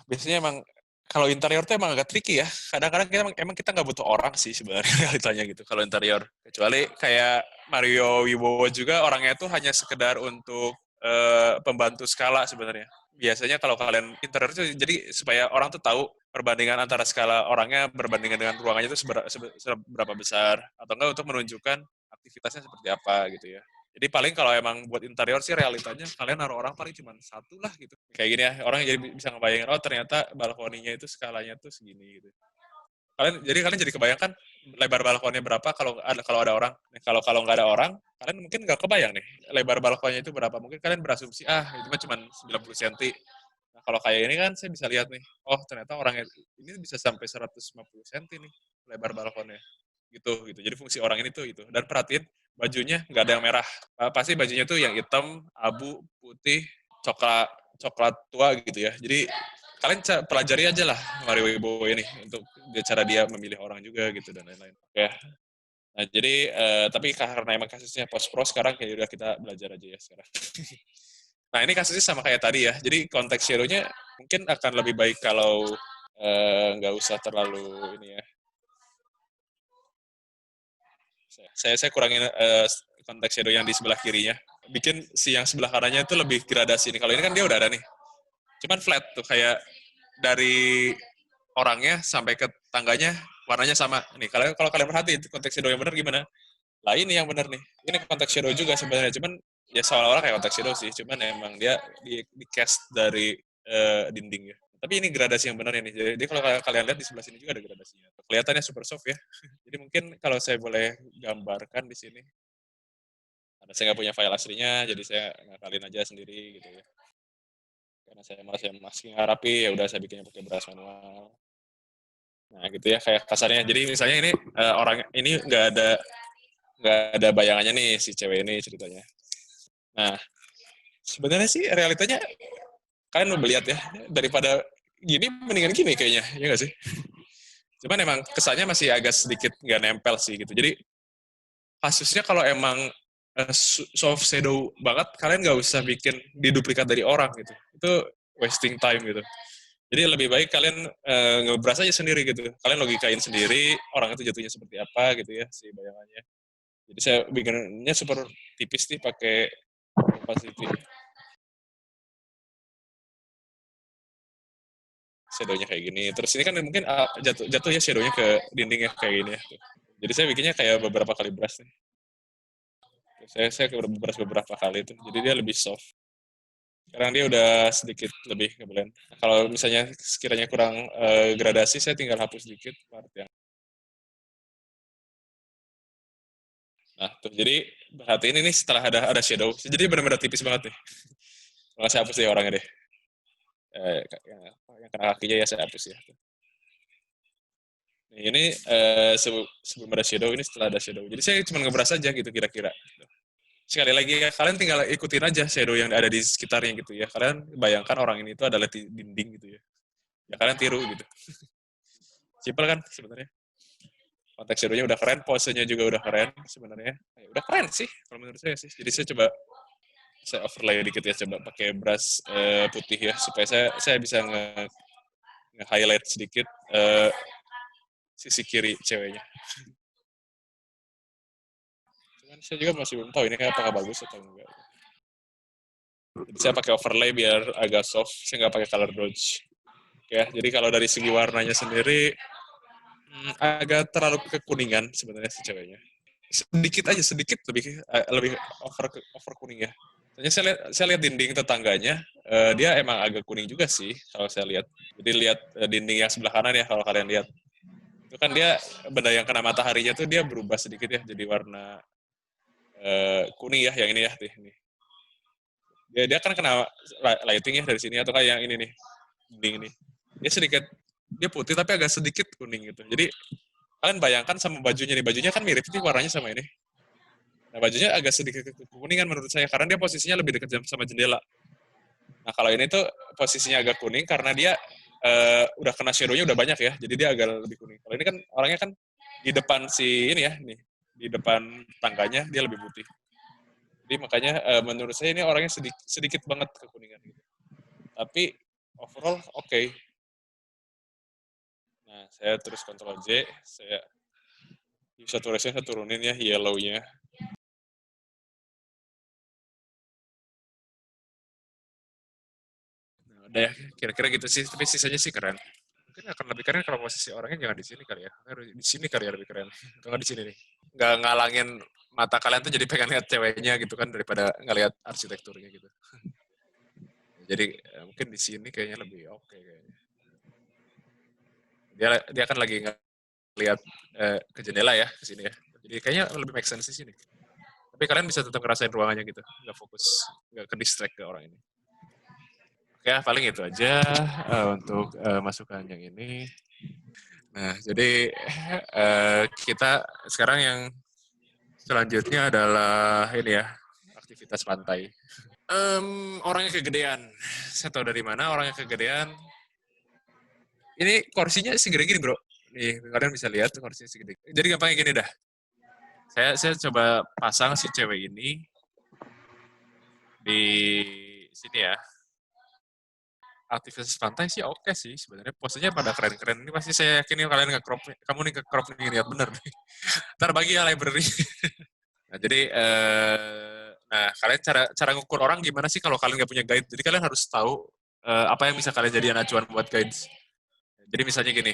Biasanya emang kalau interior tuh emang agak tricky ya. Kadang-kadang kita nggak butuh orang sih sebenarnya realitanya gitu kalau interior. Kecuali kayak Mario Wibowo juga orangnya tuh hanya sekedar untuk pembantu skala sebenarnya. Biasanya kalau kalian interior tuh jadi supaya orang tuh tahu perbandingan antara skala orangnya berbandingan dengan ruangannya itu seberapa besar atau enggak untuk menunjukkan aktivitasnya seperti apa gitu ya. Jadi paling kalau emang buat interior sih realitanya kalian naruh orang paling cuma satu lah gitu. Kayak gini ya, orang jadi bisa ngebayangin, oh ternyata balkoninya itu skalanya tuh segini gitu. Kalian jadi kebayangkan lebar balkonnya berapa kalau ada orang. Nah, kalau nggak ada orang, kalian mungkin nggak kebayang nih lebar balkonnya itu berapa. Mungkin kalian berasumsi itu mah cuma 90 cm. Nah, kalau kayak ini kan saya bisa lihat nih, oh ternyata orangnya ini bisa sampai 150 cm nih lebar balkonnya. Gitu. Jadi fungsi orang ini tuh itu. Dan perhatiin bajunya nggak ada yang merah. Pasti bajunya tuh yang hitam, abu, putih, coklat coklat tua gitu ya. Jadi kalian pelajari aja lah Mario Wibowo ini untuk cara dia memilih orang juga gitu dan lain-lain. Oke. Nah, jadi tapi karena emang kasusnya post pro sekarang kayak udah kita belajar aja ya sekarang. Nah, ini kasusnya sama kayak tadi ya. Jadi konteks shadow-nya mungkin akan lebih baik kalau nggak usah terlalu ini ya. Saya kurangin konteks shadow yang di sebelah kirinya. Bikin si yang sebelah kanannya itu lebih gradasi nih. Kalau ini kan dia udah ada nih. Cuman flat tuh kayak dari orangnya sampai ke tangganya warnanya sama. Nih kalau kalian perhatiin konteks shadow yang benar gimana? Lah ini yang benar nih. Ini konteks shadow juga sebenarnya. Cuman ya seolah-olah kayak konteks shadow sih. Cuman emang dia di cast dari dinding ya. Tapi ini gradasi yang benar ini. Jadi kalau kalian lihat di sebelah sini juga ada gradasinya. Kelihatannya super soft ya. Jadi mungkin kalau saya boleh gambarkan di sini. Karena saya nggak punya file aslinya, jadi saya ngakalin aja sendiri gitu ya. Karena saya malas yang masking rapi, ya udah saya bikinnya pakai beras manual. Nah gitu ya kayak kasarnya. Jadi misalnya ini orang ini nggak ada bayangannya nih si cewek ini ceritanya. Nah sebenarnya sih realitanya kalian mau lihat ya daripada gini mendingan gini kayaknya ya nggak sih. Cuman emang kesannya masih agak sedikit nggak nempel sih gitu. Jadi kasusnya kalau emang soft shadow banget, kalian nggak usah bikin diduplikat dari orang gitu. Itu wasting time gitu. Jadi lebih baik kalian ngebras aja sendiri gitu. Kalian logikain sendiri orang itu jatuhnya seperti apa gitu ya si bayangannya. Jadi saya bikinnya super tipis nih pakai opacity. Shadownya kayak gini. Terus ini kan mungkin jatuh ya shadownya ke dindingnya kayak gini ya. Jadi saya bikinnya kayak beberapa kali brush nih. Saya brush beberapa kali itu. Jadi dia lebih soft. Sekarang dia udah sedikit lebih ngeblend. Nah, kalau misalnya sekiranya kurang gradasi, saya tinggal hapus sedikit part yang. Nah, tuh jadi perhatiin ini setelah ada shadow, jadi benar-benar tipis banget nih. Kalau saya hapus deh orangnya deh. Yang kena kakinya ya saya hapus ya. Nih, ini sebelum ada shadow, ini setelah ada shadow. Jadi saya cuma ngebras aja gitu kira-kira. Sekali lagi ya, kalian tinggal ikutin aja shadow yang ada di sekitarnya gitu ya. Kalian bayangkan orang ini itu adalah dinding gitu ya. Ya kalian tiru gitu. Simpel kan sebenarnya. Konteks shadownya udah keren, posenya juga udah keren sebenarnya. Ya, udah keren sih kalau menurut saya sih. Jadi saya coba saya overlay dikit ya, coba pakai brush putih ya supaya saya bisa nge-highlight sedikit sisi kiri ceweknya. Cuman saya juga masih belum tahu ini apakah bagus atau enggak. Jadi saya pakai overlay biar agak soft, saya nggak pakai color dodge. Ya, jadi kalau dari segi warnanya sendiri agak terlalu kekuningan sebenarnya si ceweknya. Sedikit lebih over kuning ya. Soalnya saya lihat dinding tetangganya, dia emang agak kuning juga sih kalau saya lihat. Jadi lihat dinding yang sebelah kanan ya kalau kalian lihat. Itu kan dia benda yang kena mataharinya tuh dia berubah sedikit ya jadi warna kuning ya yang ini ya nih. Dia kan kena lighting ya dari sini atau kayak yang ini nih dinding ini. Dia putih tapi agak sedikit kuning gitu. Jadi kalian bayangkan sama bajunya kan mirip nih warnanya sama ini. Nah bajunya agak sedikit kekuningan menurut saya karena dia posisinya lebih dekat sama jendela. Nah kalau ini tuh posisinya agak kuning karena dia udah kena shadow-nya udah banyak ya, jadi dia agak lebih kuning. Kalau ini kan orangnya kan di depan si ini ya, nih di depan tangganya dia lebih putih. Jadi makanya menurut saya ini orangnya sedikit banget kekuningan gitu. Tapi overall oke. saya terus Ctrl J, saya satu resnya saya turunin ya yellow-nya. Nah, udah ya, kira-kira gitu sih, tapi sisanya sih keren. Mungkin akan lebih keren kalau posisi orangnya jangan di sini kali ya. Harus di sini kali ya lebih keren. Enggak di sini nih. Nggak ngalangin mata kalian tuh jadi pengen lihat ceweknya gitu kan daripada ngelihat arsitekturnya gitu. Jadi mungkin di sini kayaknya lebih oke kayaknya. Dia akan lagi ngelihat ke jendela ya ke sini ya. Jadi kayaknya lebih make sense di sini. Tapi kalian bisa tetap ngerasain ruangannya gitu, nggak fokus, nggak ke distract ke orang ini. Oke, paling itu aja untuk masukan yang ini. Nah, jadi kita sekarang yang selanjutnya adalah ini ya, aktivitas pantai. Orangnya kegedean. Saya tahu dari mana orangnya kegedean. Ini kursinya segede gini bro. Nih, kalian bisa lihat kursinya segede. Jadi gampang gini dah. Saya coba pasang si cewek ini di sini ya. Aktivitas pantai sih oke sih sebenarnya. Posenya pada keren-keren. Ini pasti saya yakin kalian nge-crop. Kamu nih nge-crop nih lihat bener nih. Ntar bagi ya library. Nah, jadi nah kalian cara ngukur orang gimana sih kalau kalian nggak punya guide? Jadi kalian harus tahu apa yang bisa kalian jadikan acuan buat guides. Jadi misalnya gini,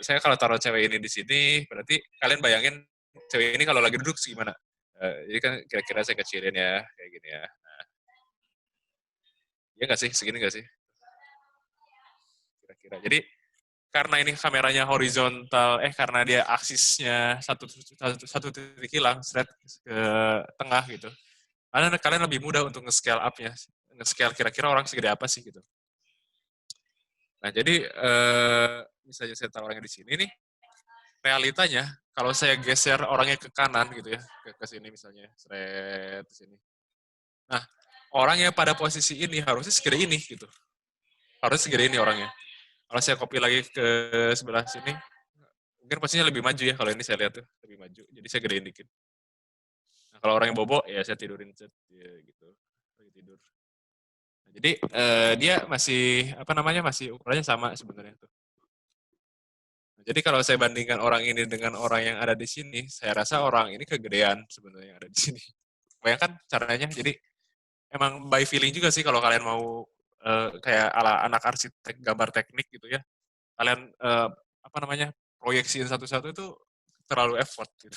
saya kalau taruh cewek ini di sini, berarti kalian bayangin cewek ini kalau lagi duduk gimana? Jadi kan kira-kira saya kecilin ya, kayak gini ya. Nah, iya nggak sih? Segini nggak sih? Kira-kira. Jadi karena ini kameranya horizontal, karena dia aksisnya satu titik hilang, straight ke tengah gitu. Kalian lebih mudah untuk nge-scale up-nya, nge-scale kira-kira orang segede apa sih gitu. Nah jadi misalnya saya taruh orangnya di sini nih, realitanya kalau saya geser orangnya ke kanan gitu ya, ke sini misalnya, seret ke sini. Nah orangnya pada posisi ini harusnya segede ini gitu, harusnya segede ini orangnya. Kalau saya copy lagi ke sebelah sini, mungkin posisinya lebih maju ya kalau ini saya lihat tuh lebih maju. Jadi saya gedein dikit. Nah, kalau orang yang bobo ya saya tidurin ya, gitu, lagi tidur. Nah, jadi dia masih apa namanya masih ukurannya sama sebenarnya tuh. Nah, jadi kalau saya bandingkan orang ini dengan orang yang ada di sini, saya rasa orang ini kegedean sebenarnya yang ada di sini. Bayangkan caranya. Jadi emang by feeling juga sih kalau kalian mau kayak ala anak arsitek gambar teknik gitu ya. Kalian apa namanya proyeksiin satu-satu itu terlalu effort gitu.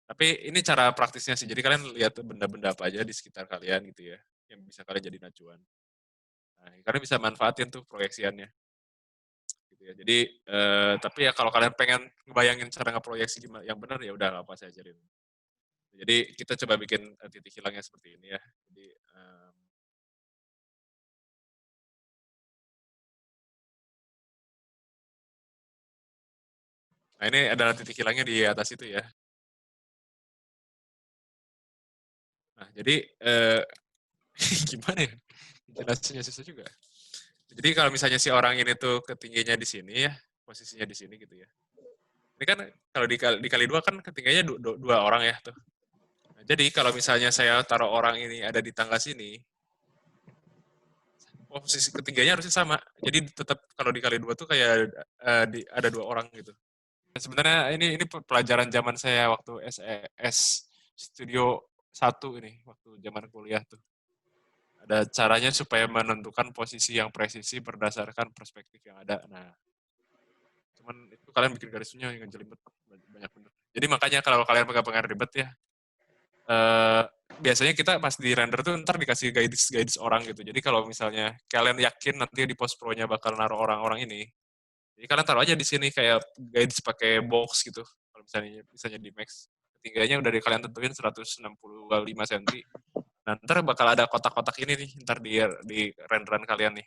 Tapi ini cara praktisnya sih. Jadi kalian lihat benda-benda apa aja di sekitar kalian gitu ya, yang bisa kalian jadi acuan. Nah, kalian bisa manfaatin tuh proyeksiannya. Gitu ya. Jadi, tapi ya kalau kalian pengen ngebayangin cara ngeproyeksi gimana yang benar ya udah nggak apa saya ajarin. Jadi kita coba bikin titik hilangnya seperti ini ya. Jadi, nah ini adalah titik hilangnya di atas itu ya. Nah jadi gimana ya? Jelasnya susah juga. Jadi kalau misalnya si orang ini tuh ketingginya di sini ya, posisinya di sini gitu ya. Ini kan kalau dikali dua kan ketinggiannya dua orang ya tuh. Nah, jadi kalau misalnya saya taruh orang ini ada di tangga sini, posisi ketinggiannya harusnya sama. Jadi tetap kalau dikali dua tuh kayak ada dua orang gitu. Dan sebenarnya ini pelajaran zaman saya waktu SES Studio 1 ini, waktu zaman kuliah tuh. Ada caranya supaya menentukan posisi yang presisi berdasarkan perspektif yang ada. Nah, cuman itu kalian bikin garisnya yang jelimet banyak bener. Jadi makanya kalau kalian pegang-pegang ribet ya, biasanya kita pas di render tuh ntar dikasih guides orang gitu. Jadi kalau misalnya kalian yakin nanti di post pro-nya bakal naruh orang-orang ini, jadi kalian taruh aja di sini kayak guides pakai box gitu. Kalau misalnya di Max, ketinggiannya udah kalian tentuin 165 cm. Nah, ntar bakal ada kotak-kotak ini nih, ntar di renderan kalian nih.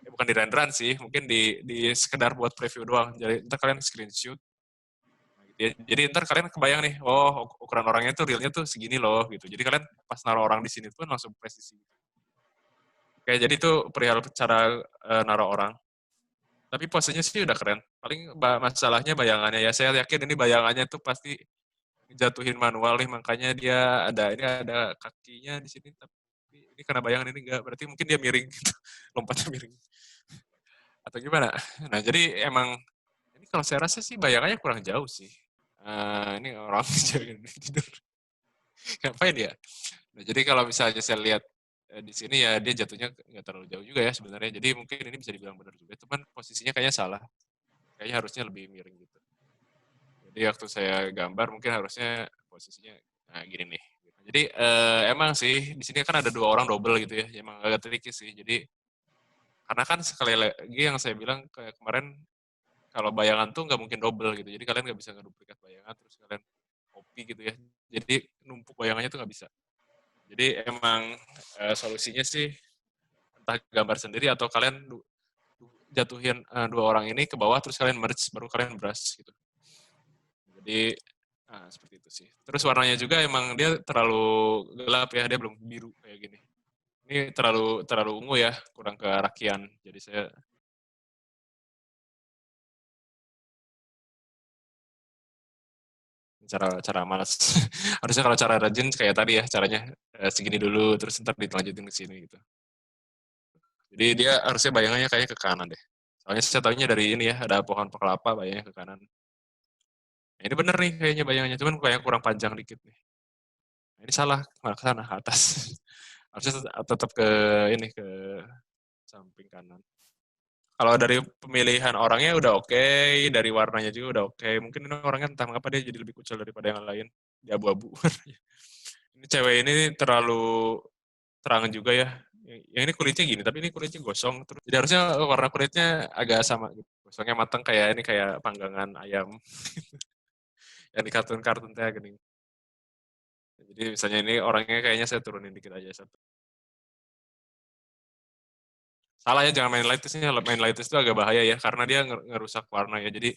Bukan di renderan sih, mungkin di sekedar buat preview doang. Jadi ntar kalian screenshot. Ya, jadi ntar kalian kebayang nih, oh ukuran orangnya tuh realnya tuh segini loh gitu. Jadi kalian pas naruh orang di sini tuh langsung presisi. Oke, jadi itu perihal cara naruh orang. Tapi posenya sih udah keren. Paling masalahnya bayangannya ya. Saya yakin ini bayangannya tuh pasti jatuhin manual nih, makanya dia ada kakinya di sini. Tapi ini karena bayangan ini enggak, berarti mungkin dia miring gitu. Lompatnya miring. Atau gimana? Nah, jadi emang ini kalau saya rasa sih bayangannya kurang jauh sih. Ini orang tidur. Ngapain ya? Nah, jadi kalau misalnya saya lihat di sini ya dia jatuhnya nggak terlalu jauh juga ya sebenarnya. Jadi mungkin ini bisa dibilang benar juga. Cuman posisinya kayaknya salah. Kayaknya harusnya lebih miring gitu. Jadi waktu saya gambar mungkin harusnya posisinya nah gini nih. Jadi emang sih di sini kan ada dua orang double gitu ya. Emang agak tricky sih. Jadi karena kan sekali lagi yang saya bilang kayak kemarin kalau bayangan tuh nggak mungkin double gitu. Jadi kalian nggak bisa ngeduplikat bayangan terus kalian copy gitu ya. Jadi numpuk bayangannya tuh nggak bisa. Jadi emang solusinya sih entah gambar sendiri atau kalian jatuhin dua orang ini ke bawah terus kalian merge baru kalian brush gitu. Jadi seperti itu sih. Terus warnanya juga emang dia terlalu gelap ya, dia belum biru kayak gini. Ini terlalu terlalu ungu ya, kurang kerakian. Jadi saya cara cara malas. Harusnya kalau cara rajin kayak tadi ya, caranya segini dulu terus ntar dilanjutin ke sini gitu. Jadi dia harusnya bayangannya kayaknya ke kanan deh. Soalnya saya tahunya dari ini ya, ada pohon kelapa bayangnya ke kanan. Nah, ini bener nih kayaknya bayangannya, cuman kayak kurang panjang dikit nih. Nah, ini salah, malah ke sana, ke atas. Harusnya tetap ke ini, ke samping kanan. Kalau dari pemilihan orangnya udah oke, dari warnanya juga udah oke. Mungkin ini orangnya entah mengapa dia jadi lebih kucel daripada yang lain. Dia abu-abu. Ini cewek ini terlalu terang juga ya. Yang ini kulitnya gini, tapi ini kulitnya gosong. Terus, jadi harusnya warna kulitnya agak sama gitu. Gosongnya matang kayak ini kayak panggangan ayam yang di kartun-kartun teh gini. Jadi misalnya ini orangnya kayaknya saya turunin dikit aja satu. Salah ya jangan main lightest-nya. Main lightest itu agak bahaya ya karena dia ngerusak warna ya. Jadi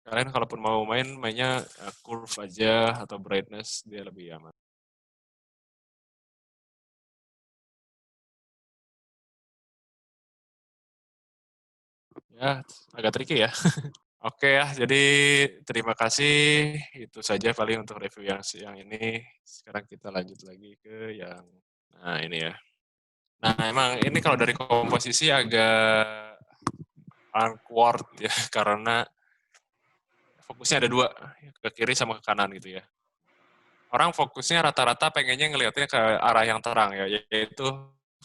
kalian kalaupun mau main mainnya curve aja atau brightness dia lebih aman. Ya agak tricky ya. Oke ya, jadi terima kasih. Itu saja paling untuk review yang ini. Sekarang kita lanjut lagi ke yang nah ini ya. Nah emang ini kalau dari komposisi agak awkward ya karena fokusnya ada dua, ke kiri sama ke kanan gitu ya. Orang fokusnya rata-rata pengennya ngelihatnya ke arah yang terang ya, yaitu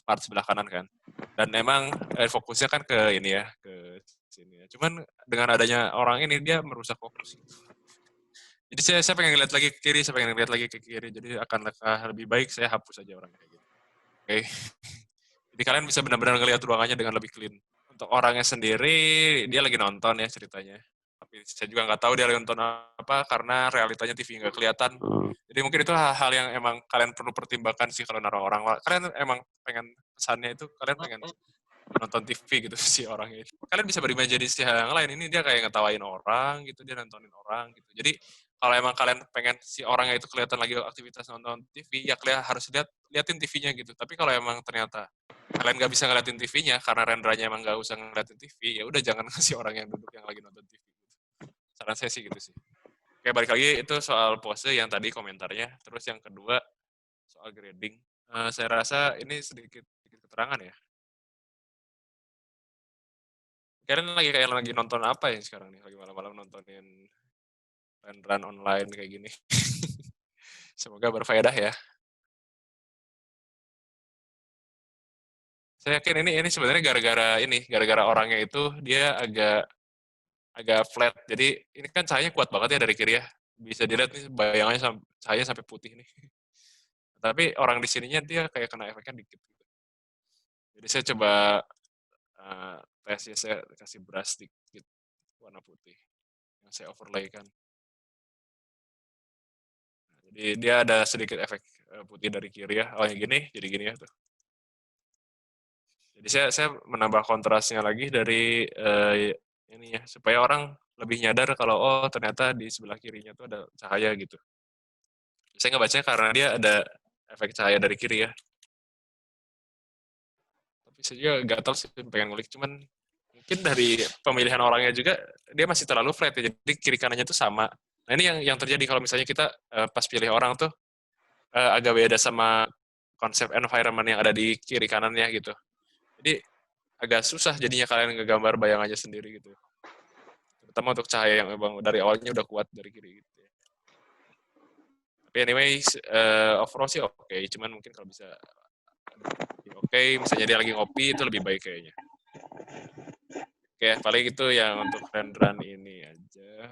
part sebelah kanan kan. Dan memang fokusnya kan ke ini ya, ke sini ya. Cuman dengan adanya orang ini dia merusak fokus. Jadi saya pengen ngeliat lagi ke kiri, saya pengen ngeliat lagi ke kiri. Jadi akan lebih baik saya hapus aja orangnya kayak gitu. Oke. Jadi kalian bisa benar-benar ngelihat ruangannya dengan lebih clean. Untuk orangnya sendiri, dia lagi nonton ya ceritanya. Tapi saya juga nggak tahu dia lagi nonton apa karena realitanya TV nggak kelihatan. Jadi mungkin itu hal-hal yang emang kalian perlu pertimbangkan sih kalau naruh orang. Kalian emang pengen pesannya itu kalian pengen nonton TV gitu si orangnya. Kalian bisa berimajinasi hal yang lain. Ini dia kayak ngetawain orang gitu, dia nontonin orang gitu. Jadi kalau emang kalian pengen si orangnya itu kelihatan lagi aktivitas nonton TV, ya kalian harus liatin TV-nya gitu. Tapi kalau emang ternyata kalian nggak bisa ngeliatin TV-nya karena renderanya emang nggak usah ngeliatin TV, ya udah jangan kasih orang yang duduk yang lagi nonton TV. Saran saya sih gitu sih. Oke, balik lagi itu soal pose yang tadi komentarnya. Terus yang kedua soal grading. Saya rasa ini sedikit keterangan ya. Kalian lagi kayak lagi nonton apa ya sekarang nih? Lagi malam-malam nontonin run online kayak gini. Semoga berfaedah ya. Saya yakin ini sebenarnya gara-gara orangnya itu dia agak agak flat. Jadi ini kan cahayanya kuat banget ya dari kiri ya. Bisa dilihat nih bayangannya cahaya sampai putih nih. Tapi orang di sininya dia kayak kena efeknya dikit gitu. Jadi saya coba tesnya saya kasih brush dikit warna putih yang saya overlay kan. Jadi dia ada sedikit efek putih dari kiri ya. Oh yang gini jadi gini ya tuh. Jadi saya menambah kontrasnya lagi dari ini ya supaya orang lebih nyadar kalau oh ternyata di sebelah kirinya tuh ada cahaya gitu. Saya nggak baca karena dia ada efek cahaya dari kiri ya. Tapi saya juga gatal sih pengen ngulik cuman mungkin dari pemilihan orangnya juga dia masih terlalu flat ya. Jadi kiri kanannya tuh sama. Nah ini yang terjadi kalau misalnya kita pas pilih orang tuh agak beda sama konsep environment yang ada di kiri kanannya gitu. Jadi agak susah jadinya kalian ngegambar bayangannya sendiri gitu. Terutama untuk cahaya yang memang dari awalnya udah kuat dari kiri gitu. Tapi anyways, overall sih oke. Cuman mungkin kalau bisa oke, misalnya dia lagi ngopi itu lebih baik kayaknya. Oke, paling itu yang untuk run ini aja.